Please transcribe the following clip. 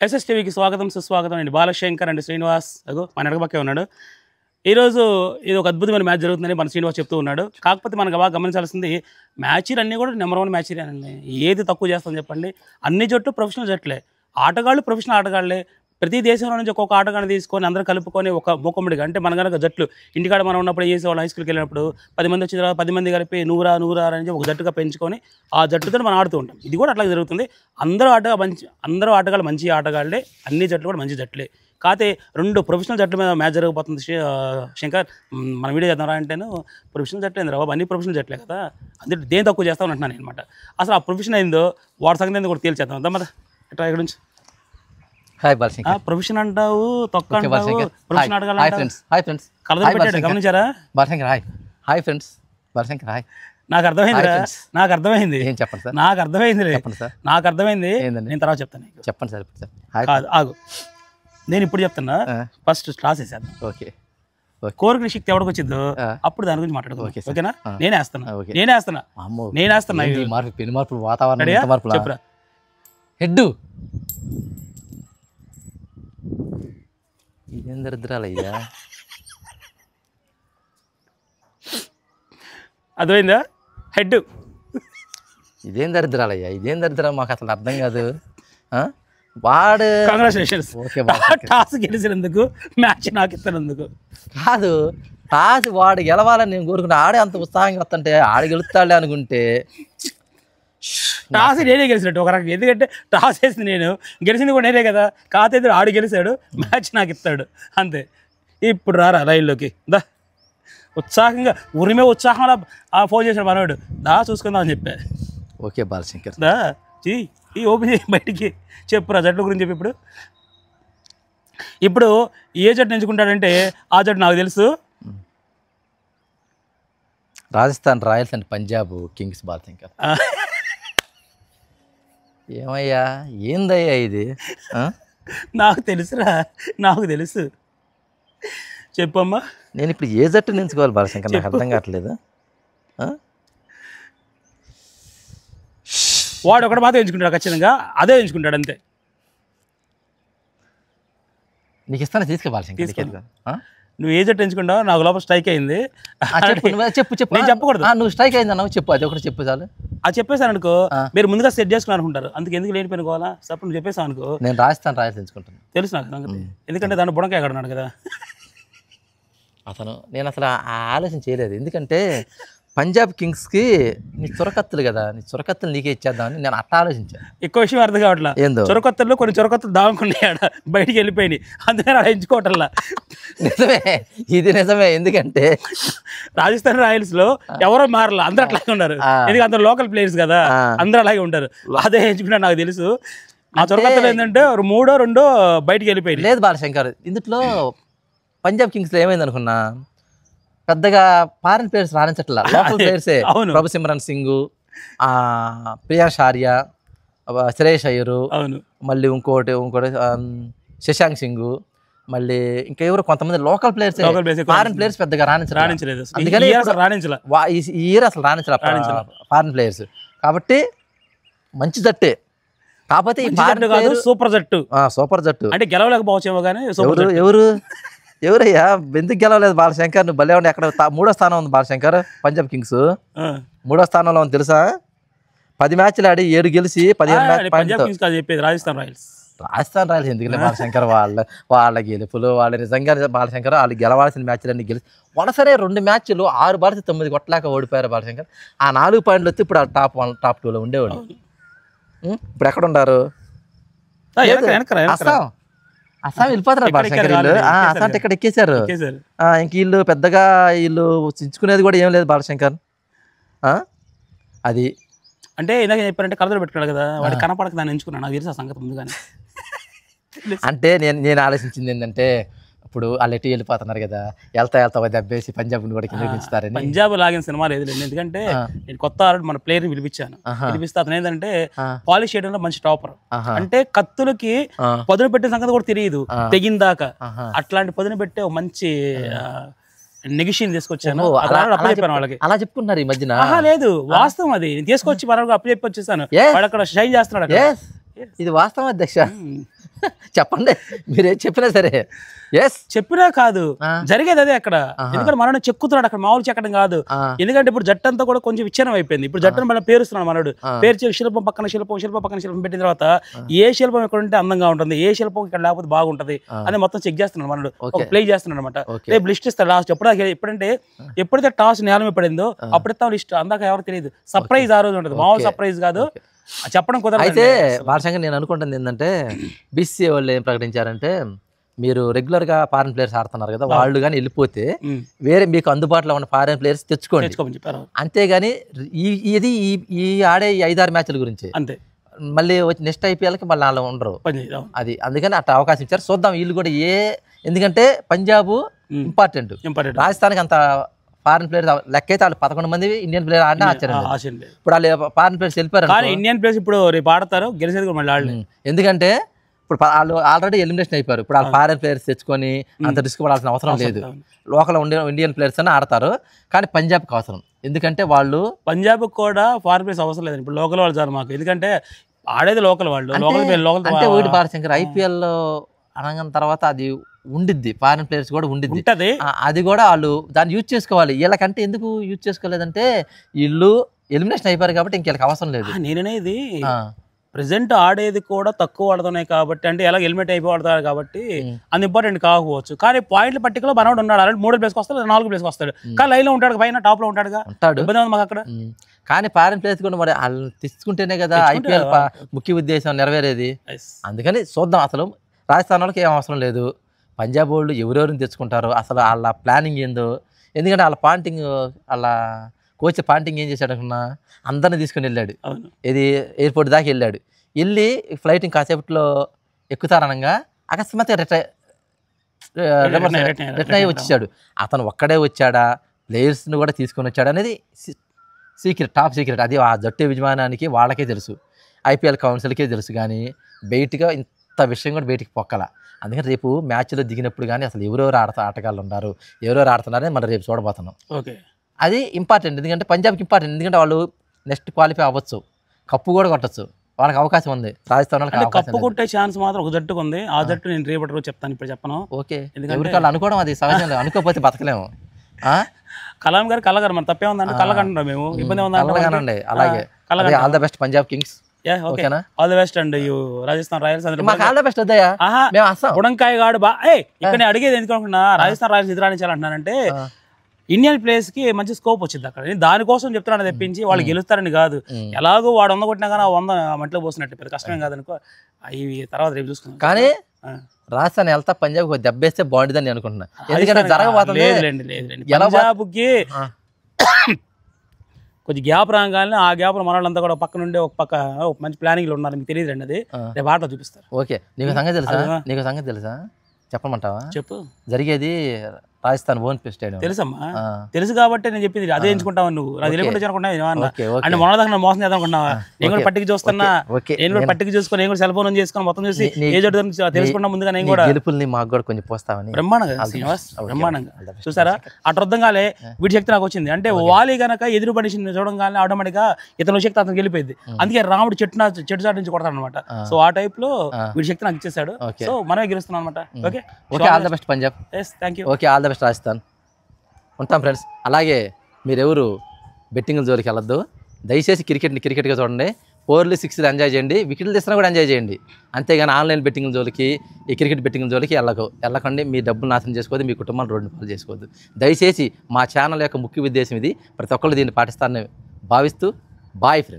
ఎస్ఎస్టీవీకి స్వాగతం సుస్వాగతం అండి. బాలశంకర్ అండ్ శ్రీనివాస్ అగో మన ఎడగబక్కే ఉన్నాడు. ఈరోజు ఇది ఒక అద్భుతమైన మ్యాచ్ జరుగుతుందని మన శ్రీనివాస్ చెప్తూ ఉన్నాడు. కాకపోతే మనకు బాగా గమనించాల్సింది మ్యాచ్లు అన్నీ కూడా నెంబర్ 1 మ్యాచ్లే అండి. ఏది తక్కువ చేస్తామని చెప్పండి. అన్ని జట్లు ప్రొఫెషనల్ జట్లే, ఆటగాళ్ళు ప్రొఫెషనల్ ఆటగాళ్ళే. ప్రతి దేశంలో నుంచి ఒక్కొక్క ఆటగాన్ని తీసుకొని అందరూ కలుపుకొని ఒక మూకమ్మడిగా, అంటే మన కనుక జట్లు ఇంటికాడ మనం ఉన్నప్పుడు చేసేవాళ్ళు, హై స్కూల్కి వెళ్ళినప్పుడు 10 మంది వచ్చిన తర్వాత 10 మంది కలిపి నూరా అని ఒక జట్టుగా పెంచుకొని ఆ జట్టుతో మనం ఆడుతూ ఉంటాం. ఇది కూడా అట్లా జరుగుతుంది. అందరూ ఆటగాళ్ళు మంచి ఆటగాళ్ళే, అన్ని జట్లు కూడా మంచి జట్లే. కాకపోతే 2 ప్రొఫెషనల్ జట్ల మీద మ్యాచ్ జరగబోతుంది. శంకర్ మన వీడియో చేద్దాం రా అంటేను ప్రొఫెషనల్ జట్లే ఏంది రా బాబు, అన్ని ప్రొఫెషనల్ జట్లే కదా, అందుకే దేని తక్కువ చేస్తామని అంటున్నాను అనమాట. అసలు ఆ ప్రొఫెషన్ ఏందో వాడి సంగతి ఏందో కూడా తేల్చేద్దాం. వద్దాం కదా ఇట్లా ఇక్కడ నుంచి. హాయ్ బాలశంకర్. ప్రొఫెషన్ అంటావు, తొక్క అంటావు, ప్రొఫెషన్ ఆటగాళ్ళు కలర్ పెట్టాడు, గమనించారా Balashankar? Hi friends. Balashankar hi. నాకు అర్థమైంది. ఏం చెప్పండి సార్? నాకు అర్థమైంది. చెప్పండి సార్. నాకు అర్థమైంది. ఏందండి? నేను తర్వాత చెప్తాను. చెప్పండి సార్. ఇప్పుడు సార్ కాదు, ఆగు, నేను ఇప్పుడు చెప్తున్నా. ఫస్ట్ క్లాస్ వేసేద్దాం. ఓకే. కోరికల శక్తి ఎవరికి వచ్చిందో అప్పుడు దాని గురించి మాట్లాడుకో. ఓకేనా? నేనే వేస్తున్నా. పెను మార్పులు, వాతావరణం మార్పులు. చెప్పురా. హెడ్ ఇదేం దరిద్రాలయ్యా. అర్థమైందా? హెడ్ ఇదేం దరిద్రాలయ్యా, ఇదేం దరిద్రం మాకు అసలు అర్థం కాదు. వాడు కంగ్రాచులేషన్స్, టాస్ గెలిచినందుకు, మ్యాచ్ నాకు ఇస్తున్నందుకు. కాదు, టాస్ వాడు గెలవాలని నేను కోరుకుంటే ఆడే అంత ఉత్సాహంగా వస్తుంటే ఆడు గెలుస్తాడే అనుకుంటే టాస్ నేనే గెలిచినట్టు ఒక రకంగా. ఎందుకంటే టాస్ వేసింది నేను, గెలిచింది కూడా నేనే కదా. కాకపోతే ఆడు గెలిచాడు, మ్యాచ్ నాకు ఇస్తాడు అంతే. ఇప్పుడు రారా రైల్లోకి దా. ఉత్సాహంగా ఉత్సాహంలో ఫోన్ చేశాడు మనవాడు. దా చూసుకుందాం అని చెప్పా. ఓకే బాలశంకర్, దా ఈ ఓపెన్ చేయి, బయటికి చెప్పురా జట్ల గురించి చెప్పి. ఇప్పుడు ఏ జట్టు ఎంచుకుంటాడంటే ఆ జట్టు నాకు తెలుసు. Rajasthan Royals and Punjab Kings. Balashankar ఏమయ్యా, ఏందయ్యా ఇది? నాకు తెలుసురా, నాకు తెలుసు. చెప్పమ్మా. నేను ఇప్పుడు ఏ జట్టు ఎంచుకోవాలి బాలశంకర్? నాకు అర్థం కావట్లేదు. వాడు ఒకటి మాత్రం ఎంచుకుంటాడు, ఖచ్చితంగా అదే ఎంచుకుంటాడు అంతే. నీకు ఇస్తాను, తీసుకో బాలశంకర్. నువ్వు ఏ జట్టు ఎంచుకుంటావు నాకు లోపల స్ట్రైక్ అయింది. చెప్పు. నేను చెప్పకూడదు. నువ్వు స్ట్రైక్ అయింది అన్నావు, చెప్పు. అది ఒకటి చెప్పు చాలు. అది చెప్పేసాను అనుకో, మీరు ముందుగా సెట్ చేసుకుని అనుకుంటారు. అందుకు ఎందుకు లేనిపోయిన కోవాలా? సపోజ్ నువ్వు చెప్పేసావు అనుకో, నేను రాజస్థాన్ రాయల్స్ ఎంచుకుంటాను. తెలుసు నాకు సంగతి. ఎందుకంటే దాన్ని బుడంకాయ ఎక్కడ ఉన్నాడు కదా నేను అసలు ఆలోచన చేయలేదు. ఎందుకంటే పంజాబ్ కింగ్స్కి నీ చొరకత్తులు కదా, నీ చొరకత్తులు నీకే ఇచ్చేద్దామని నేను అట్లా ఆలోచించాను. ఎక్కువ విషయం అర్థం కావట్లా. ఏందో చొరకత్తుల్లో కొన్ని చొరకత్తులు దాముకున్నాయి, బయటికి వెళ్ళిపోయినాయి, అందుకని అలా ఎంచుకోవటంలా. నిజమే, ఇది నిజమే. ఎందుకంటే రాజస్థాన్ రాయల్స్ లో ఎవరో మారలా, అందరూ అట్లాగే ఉన్నారు. ఎందుకంటే అందరూ లోకల్ ప్లేయర్స్ కదా, అందరూ అలాగే ఉంటారు. అదే ఎంచుకున్నా నాకు తెలుసు. ఆ చొరకత్తులు ఏంటంటే 3-2 బయటికి వెళ్ళిపోయి. లేదు బాలశంకర్, ఇందులో పంజాబ్ కింగ్స్లో ఏమైంది అనుకున్నా, పెద్దగా ఫారిన్ ప్లేయర్స్ రాణించట్లా, లోకల్ ప్లేయర్సే. ప్రభు సిమ్రన్ సింగ్, ప్రియాంష్ ఆర్య, శ్రేయస్ అయ్యరు, మళ్ళీ ఇంకోటి శశాంక్ సింగ్, మళ్ళీ ఇంకా ఎవరు కొంతమంది లోకల్ ప్లేయర్స్. ఫారిన్ ప్లేయర్స్ పెద్దగా రాణించలేదు. అందుకని ఈ ఇయర్ అసలు రాణించలే ఫారిన్ ప్లేయర్స్. కాబట్టి మంచి జట్టే. కాకపోతే సూపర్ జట్టు అంటే గెలవలేకపోవచ్చేమో కానీ ఎవరయ్యా ఎందుకు గెలవలేదు బాలశంకర్? నువ్వు భలే ఉండి. ఎక్కడ 3వ స్థానం ఉంది బాలశంకర్ పంజాబ్ కింగ్స్. 3వ స్థానంలో ఉంది తెలుసా? 10 మ్యాచ్లు ఆడి 7 గెలిచి 15 రాజస్థాన్ రాయల్స్ ఎందుకు బాలశంకర్? వాళ్ళ గెలుపులు వాళ్ళు నిజంగా బాలశంకర్ వాళ్ళు గెలవాల్సిన మ్యాచ్లన్నీ గెలిచి వలసరే 2 మ్యాచ్లు 6 బాల్స్ 9 కొట్టలేక ఓడిపోయారు బాలశంకర్. ఆ 4 పాయింట్లు వచ్చి ఇప్పుడు టాప్ 2లో ఉండేవాడు. ఇప్పుడు ఎక్కడ ఉన్నారు? అస్సాం వెళ్ళిపోతారు బాలశంకర్. వీళ్ళు అస్సాం ఇక్కడ ఎక్కేశారు. ఇంక వీళ్ళు పెద్దగా చించుకునేది కూడా ఏం లేదు బాలశంకర్. అది అంటే ఇందాక చెప్పారంటే కలర్ పెట్టుకున్నాడు కదా, వాడు కనపడక దాన్ని ఎంచుకున్నాను. నాకు తెలుసు ఆ సంగతి ముందుగానే. అంటే నేను ఆలోచించింది ఏంటంటే, ఇప్పుడు వాళ్ళు ఎటు వెళ్ళిపోతున్నారు కదా, వెళ్తా ఒక దెబ్బేసి పంజాబ్ కూడా కింద దించుతారని. పంజాబ్ లాగిన సినిమా లేదు. ఎందుకంటే నేను కొత్త మన ప్లేయర్ని పిలిపించాను. పిలిపిస్తే అతను ఏంటంటే పాలిష్ చేయడంలో మంచి టాపర్. అంటే కత్తులకి పదును పెట్టిన సంగతి కూడా తెలియదు తెగిందాకా. అట్లాంటి పదును పెట్టే మంచి నెగిషన్ తీసుకొచ్చాను. వాళ్ళకి అలా చెప్పుకుంటున్నారు ఈ మధ్యన. లేదు, వాస్తవం అది. తీసుకొచ్చి మనకు అప్పు చెప్పి వచ్చేసాను. వాడు అక్కడ షైన్ చేస్తున్నాడు. ఇది వాస్తవం అధ్యక్ష. చెప్పండి, మీరేం చెప్పినా సరే. ఎస్, చెప్పినా కాదు, జరిగేది అదే అక్కడ. ఎందుకంటే మనోడు చెక్కుతున్నాడు అక్కడ, మామూలు చెక్కడం కాదు. ఎందుకంటే ఇప్పుడు జట్టు అంతా కూడా కొంచెం విచ్ఛిన్నం అయిపోయింది. ఇప్పుడు జట్టును మనం పేరుస్తున్నాడు మనోడు. పేరు శిల్పం పక్కన శిల్పం, శిల్పం పక్కన శిల్పం పెట్టిన తర్వాత ఏ శిల్పం ఎక్కడ ఉంటే అందంగా ఉంటుంది, ఏ శిల్పం ఇక్కడ లేకపోతే బాగుంటది అని మొత్తం చెక్ చేస్తున్నాడు మనోడు. ఒక ప్లే చేస్తున్నాడు అనమాట. రేపు లిస్ట్ ఇస్తాడు లాస్ట్. ఎప్పుడైతే టాస్ నేల మీద పడిందో అప్పుడైతే లిస్ట్. అందాక ఎవరు తెలియదు. సర్ప్రైజ్ ఆ రోజు ఉంటుంది, మామూలు సర్ప్రైజ్ కాదు. చెప్పడం కుదరదు. అయితే భాషంగా నేను అనుకుంటుంది ఏంటంటే, బీసీసీఐ వాళ్ళు ఏం ప్రకటించారంటే, మీరు రెగ్యులర్ గా ఫారెన్ ప్లేయర్స్ ఆడుతున్నారు కదా, వాళ్ళు కానీ వెళ్ళిపోతే వేరే మీకు అందుబాటులో ఉన్న ఫారెన్ ప్లేయర్స్ తెచ్చుకోండి. అంతేగాని ఇది ఈ ఆడే 5-6 మ్యాచ్ల గురించి అంతే. మళ్ళీ వచ్చి నెక్స్ట్ ఐపీఎల్కి మళ్ళీ వాళ్ళు ఉండరు. అది అందుకని అట్లా అవకాశం ఇచ్చారు. చూద్దాం వీళ్ళు కూడా ఎందుకంటే పంజాబ్ ఇంపార్టెంట్, రాజస్థాన్కి అంత ఫారెన్ ప్లేయర్స్ లెక్క అయితే వాళ్ళు 11 మంది ఇండియన్ ప్లేయర్ ఆడినా ఆశ్చర్యం. ఇప్పుడు వాళ్ళు ఫారెన్ ప్లేయర్స్ వెళ్ళిపోయారు. ఇండియన్ ప్లేయర్స్ ఇప్పుడు రేపు ఆడతారు, గెలిచేది కూడా మళ్ళీ. ఎందుకంటే ఇప్పుడు వాళ్ళు ఆల్రెడీ ఎలిమినేషన్ అయిపోయారు. ఇప్పుడు వాళ్ళు ఫారెన్ ప్లేయర్స్ తెచ్చుకొని అంత రిస్క్ పడాల్సిన అవసరం లేదు. లోకల్ ఇండియన్ ప్లేయర్స్ అని ఆడతారు. కానీ పంజాబ్కి అవసరం, ఎందుకంటే వాళ్ళు పంజాబ్ కూడా ఫారెన్ ప్లేయర్స్ అవసరం లేదు. ఇప్పుడు లోకల్ వాళ్ళు సార్ మాకు, ఎందుకంటే ఆడేది లోకల్ వాళ్ళు. అంటే ఒకటి భారతశంకర్ ఐపీఎల్ అనగానే తర్వాత అది ఉండిద్ది, ఫారెన్ ప్లేయర్స్ కూడా ఉండిద్ది. అది కూడా వాళ్ళు దాన్ని యూజ్ చేసుకోవాలి. వీళ్ళకంటే ఎందుకు యూజ్ చేసుకోలేదంటే వీళ్ళు ఎలిమినేషన్ అయిపోయారు కాబట్టి ఇంకెళ్ళకి అవసరం లేదు. నేననేది ప్రెసెంట్ ఆడేది కూడా తక్కువ ఆడుతున్నాయి కాబట్టి, అంటే ఎలా హెల్మెట్ అయిపోయి ఆడతారు కాబట్టి అంత ఇంపార్టెంట్ కాకపోవచ్చు. కానీ పాయింట్ల పట్టికలో మనోడు ఉన్నాడు. అలాంటి 3 ప్లేస్కి వస్తాడు, 4 ప్లేస్కి వస్తాడు. కానీ లైన్లో ఉంటాడు, పైన టాప్ లో ఉంటాడు. ఇబ్బంది ఉంది మాకు అక్కడ. కానీ ఫారెన్ ప్లేయర్స్ కూడా మరి వాళ్ళు తీసుకుంటేనే కదా ఐపీఎల్ ముఖ్య ఉద్దేశం నెరవేరేది. అందుకని చూద్దాం. అసలు రాజస్థాన్ వాళ్ళకి ఏం అవసరం లేదు. పంజాబ్ వాళ్ళు ఎవరెవరిని తెచ్చుకుంటారు, అసలు వాళ్ళ ప్లానింగ్ ఏందో. ఎందుకంటే వాళ్ళ కోచ్ పాంటింగ్ ఏం చేశాడు అనుకున్నా, అందరిని తీసుకుని వెళ్ళాడు. ఇది ఎయిర్పోర్ట్ దాకా వెళ్ళాడు. వెళ్ళి ఫ్లైట్ కాసేపట్లో ఎక్కుతారనగా అకస్మాత్తుగా రిటర్న్ అయ్యి వచ్చాడు. అతను ఒక్కడే వచ్చాడా, ప్లేయర్స్ని కూడా తీసుకొని వచ్చాడు అనేది సీక్రెట్, టాప్ సీక్రెట్. అది ఆ జట్టు యజమానానికి వాళ్ళకే తెలుసు, ఐపీఎల్ కౌన్సిల్కే తెలుసు. కానీ బయటగా ఇంత విషయం కూడా బయటికి పొక్కల. అందుకని రేపు మ్యాచ్లో దిగినప్పుడు కానీ అసలు ఎవరెవరు ఆటగాళ్ళు ఉన్నారు, ఎవరెవరు ఆడుతున్నారని మనం రేపు చూడబోతున్నాం. అది ఇంపార్టెంట్. ఎందుకంటే పంజాబ్కి ఇంపార్టెంట్. ఎందుకంటే వాళ్ళు నెక్స్ట్ క్వాలిఫై అవ్వచ్చు, కప్పు కూడా కొట్టచ్చు. వాళ్ళకి అవకాశం ఉంది. రాజస్థాన్ వాళ్ళకి కప్పు కొట్టే ఛాన్స్ మాత్రం ఒక జట్టుకు ఉంది. ఆ జట్టు నేను రేపటి రోజు చెప్తాను, ఇప్పుడు చెప్పను. ఓకే, ఎందుకంటే వాళ్ళు అనుకోవడం అది సహజం. అనుకోకపోతే బతకలేము. కలాం గారు కలగారు, మన తప్పే ఉందంటే కలగంటున్నాం మేము. ఇబ్బంది ఉందండి. అలాగే all the best Punjab Kings. ఓకేనా, all the best and Rajasthan Royals. All the best వద్దయా, ఉడంకాయ గాడు ఇక్కడ అడిగేది ఎందుకు అనుకున్నా, రాజస్థాన్ రాయల్స్ ఎదురాడించాలంటున్నానంటే ఇండియన్ ప్లేయర్స్ కి మంచి స్కోప్ వచ్చింది అక్కడ. దానికోసం చెప్తున్నాను తెప్పించి వాళ్ళు గెలుస్తారని కాదు. ఎలాగో వాడు 100 కొట్టినా కానీ 100 మట్టిలో పోసినట్టు పెద్ద కష్టమేం కాదనుకో. ఇవి తర్వాత రేపు చూసుకున్నాం. కానీ రాజస్థాన్ వెళ్తా పంజాబ్ దెబ్బేస్తే బాగుంటుందని అనుకుంటున్నా. ఎందుకంటే జరగబోతుంది. పంజాబ్కి కొంచెం గ్యాప్ రాగానే ఆ గ్యాప్ మన వాళ్ళంతా కూడా పక్క నుండి ఒక పక్క మంచి ప్లానింగ్ లో ఉన్నారు. మీకు తెలియదు అండి, అది రేపు ఆటలో చూపిస్తారు. ఓకే, నీకు సంగతి తెలుసా చెప్పమంటావా? చెప్పు. జరిగేది రాజస్థాన్ ఓన్ స్టేడియం. తెలుసమ్మా, తెలుసు కాబట్టి నేను చెప్పింది అదే ఎంచుకుంటావు నువ్వు. అది తెలియకుండా అంటే మొన్న దాకా మోసం చేద్దాం అనుకున్నావా? నేను కూడా పట్టికి చూస్తున్నా, నేను కూడా పట్టికి చూసుకొని, నేను కూడా సెల్ ఫోన్ చేసుకొని మొత్తం చూసి ఏ జట్టు తెలుసుకున్నా ముందుగా నేను కూడా గెలుపుల్ని మాకు కూడా కొంచెం పోస్తావని. బ్రహ్మాండంగా శ్రీనివాస్, బ్రహ్మాండంగా చూసారా. అటు అర్థంగానే వీటి శక్తి నాకు వచ్చింది. అంటే వాలి గనక ఎదురు పడిసి చూడంగానే ఆటోమేటిక్ గా ఇతను శక్తి అతను గెలిపోయింది. అందుకే రాముడు చెట్టు చాటు నుంచి కొడతాడు అనమాట. సో ఆ టైప్ లో వీడి శక్తి నాకు ఇచ్చేసాడు. సో మనమే గెలుస్తున్నాం అనమాట. Okay, all the best Punjab. Thank you. Okay, all the best Rajasthan. ఉంటాం ఫ్రెండ్స్. అలాగే మీరెవరు బెట్టింగ్ల జోలికి వెళ్ళొద్దు. దయచేసి క్రికెట్గా చూడండి. 4లు 6లు ఎంజాయ్ చేయండి, వికెట్లు తీసినా కూడా ఎంజాయ్ చేయండి. అంతేగాని ఆన్లైన్ బెట్టింగ్ల జోలికి, ఈ క్రికెట్ బెట్టింగ్ల జోలికి వెళ్ళకండి. మీ డబ్బులు నాశనం చేసుకోవద్దు, మీ కుటుంబాన్ని రోడ్డు పాలు చేసుకోవద్దు. దయచేసి మా ఛానల్ యొక్క ముఖ్య ఉద్దేశం ఇది. ప్రతి ఒక్కళ్ళు దీన్ని పాటిస్తారని భావిస్తూ బాయ్ ఫ్రెండ్స్.